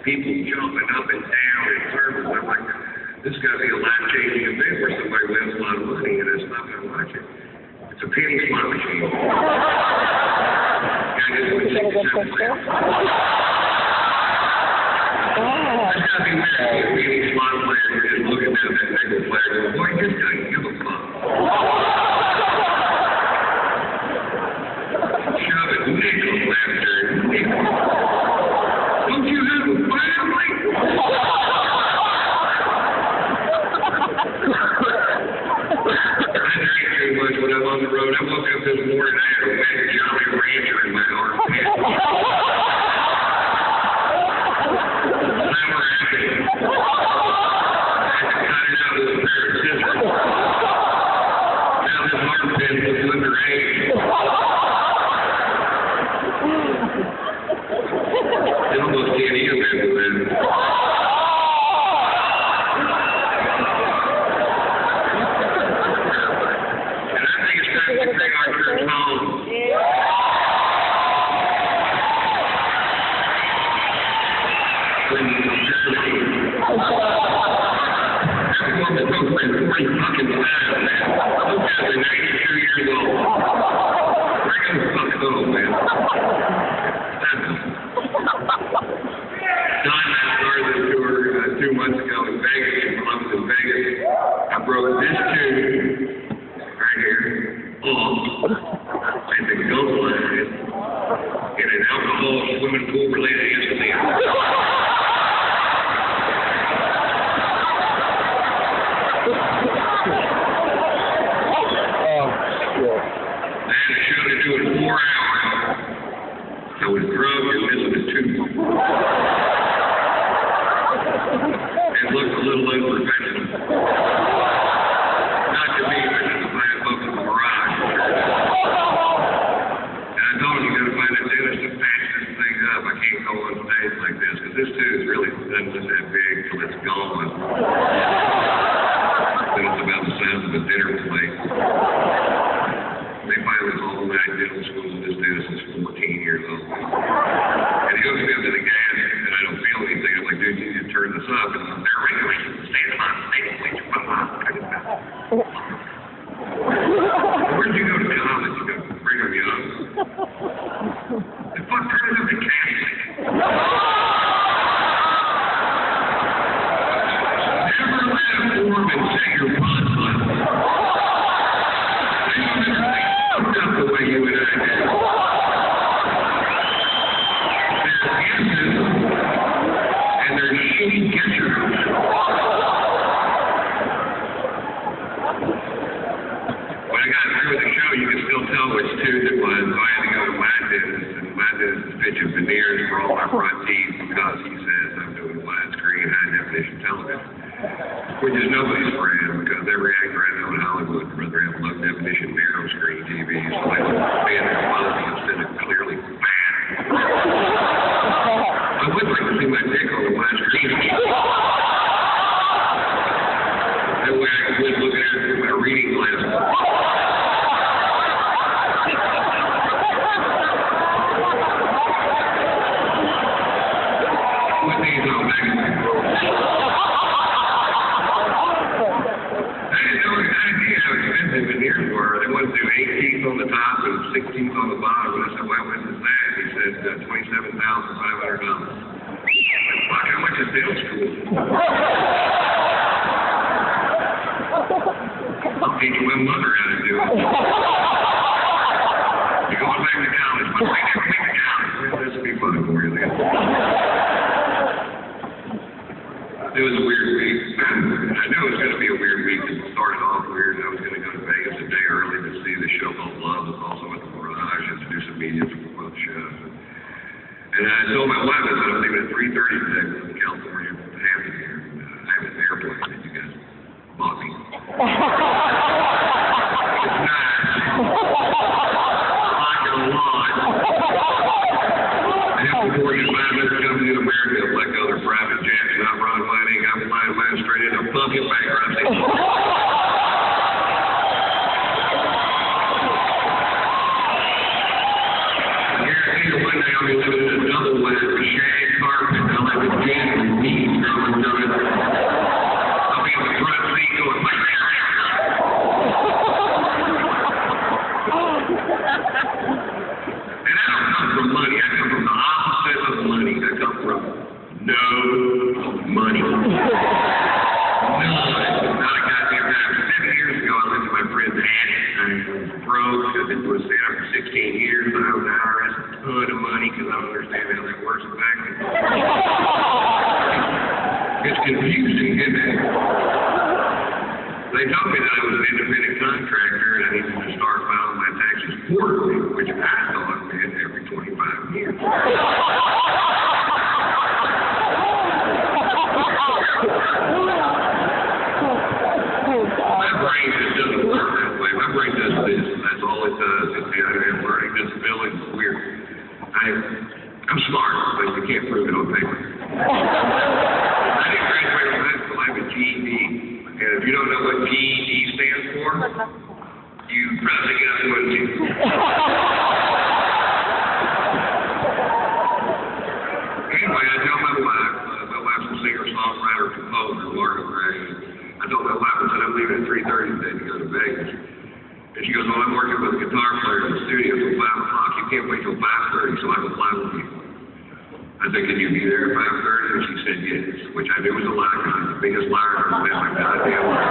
people jumping up and down in service. I'm like, this got to be a life-changing event where somebody wins a lot of money and it's not going to watch it. It's a penny slot machine. Guy just went 67 cents. That's got to be mad at a penny slot player. You're just looking down that nickel player going, boy, this guy give a fuck. Shove it, nickel laughter, nickel. Don't you have a family? I drink too much when I'm on the road. I woke up this morning, I had a wet Jolly Rancher in my armpit. Never happened. I had to cut it out with a pair of scissors. Now this armpit was underage. It almost can't eat a bit with it. One day I'll be living in a double wide shag carpet. I'll have a money. None. Not a goddamn dime. 7 years ago, I went to my friend's aunt. I was broke. I've been doing stand-up for 16 years. I owe the IRS a ton of money because I don't understand how that works exactly. It's confusing, isn't it? They told me that I was an independent contractor and I needed to start filing my taxes quarterly, which I thought meant every 25 years. My brain just doesn't work that way. My brain does this, and that's all it does. It's the idea of learning disability. It's weird. I'm smart, but you can't prove it on paper. I didn't graduate from high school. I have a GED. And if you don't know what GED stands for, you probably got one too. Anyway, I tell my wife's a singer-songwriter, composer, Margaret Gray. I told my wife, I said, I'm leaving at 3:30 today to go to Vegas. And she goes, well, I'm working with a guitar player in the studio till 5 o'clock. You can't wait till 5:30, so I will fly with you. I said, can you be there at 5:30? And she said yes, which I knew was a lie because she's the biggest liar I've ever met in my goddamn life.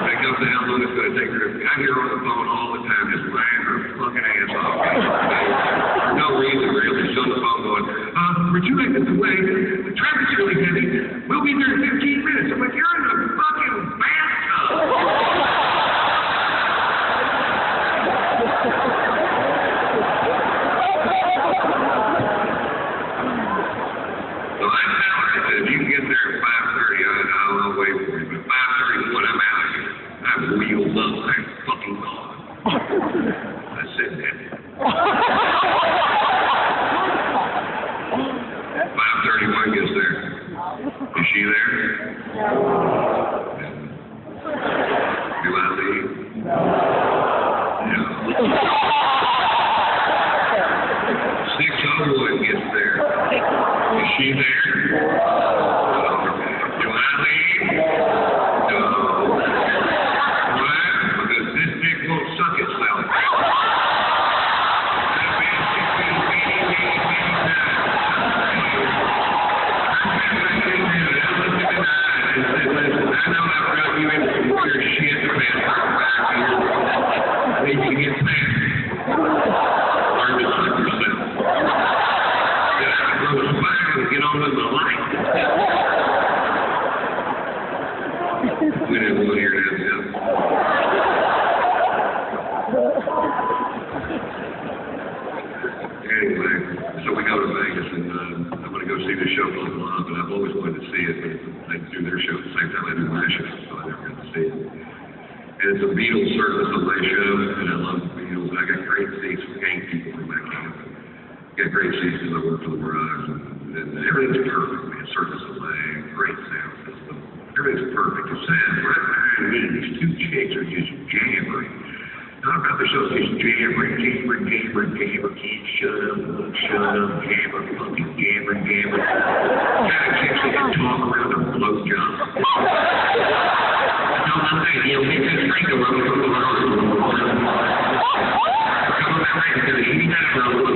Pick up the album, it's going to take her. I hear her on the phone all the time, just lying her fucking ass off. For no reason, really. She's on the phone going, we're 2 minutes away. The traffic's really heavy. We'll be there in 15 minutes. I'm like, you're in the fucking bathtub. If you can get there at 5:30, I'll wait for you. But 5:31, I'm out of here. I'm wheeled up. I'm fucking gone. That's it, man. 5:31 gets there. Is she there? Do I leave? No. 6:01 gets there. Is she there? Do I leave? No. Why? Because this dick won't suck itself. I've been many times. Listen, I know I've brought you into some weird shit, man. I need you to get past it. Learn to suck yourself. Get on with my life. We didn't want to hear that, yeah. Anyway, so we go to Vegas, and I'm going to go see the show from Love, and I've always wanted to see it, but they do their show at the same time I do my show, so I never got to see it. And it's a Beatles service on my show, and I love the Beatles. I got great seats for gang people from my camp. Got great seats because I work for the Mirage, and everything's perfect, man. Circus Soleil, great sound system. Everything's perfect. It sounds right behind me. These two chicks are just jammering. Not about the show, just jammering. Can't shut up, jammer, fucking jammer. Kind of chicks that can talk around a blowjob. No, I'm saying, you know, make this drink a little bit. Come on, I'm ready to the 89 road.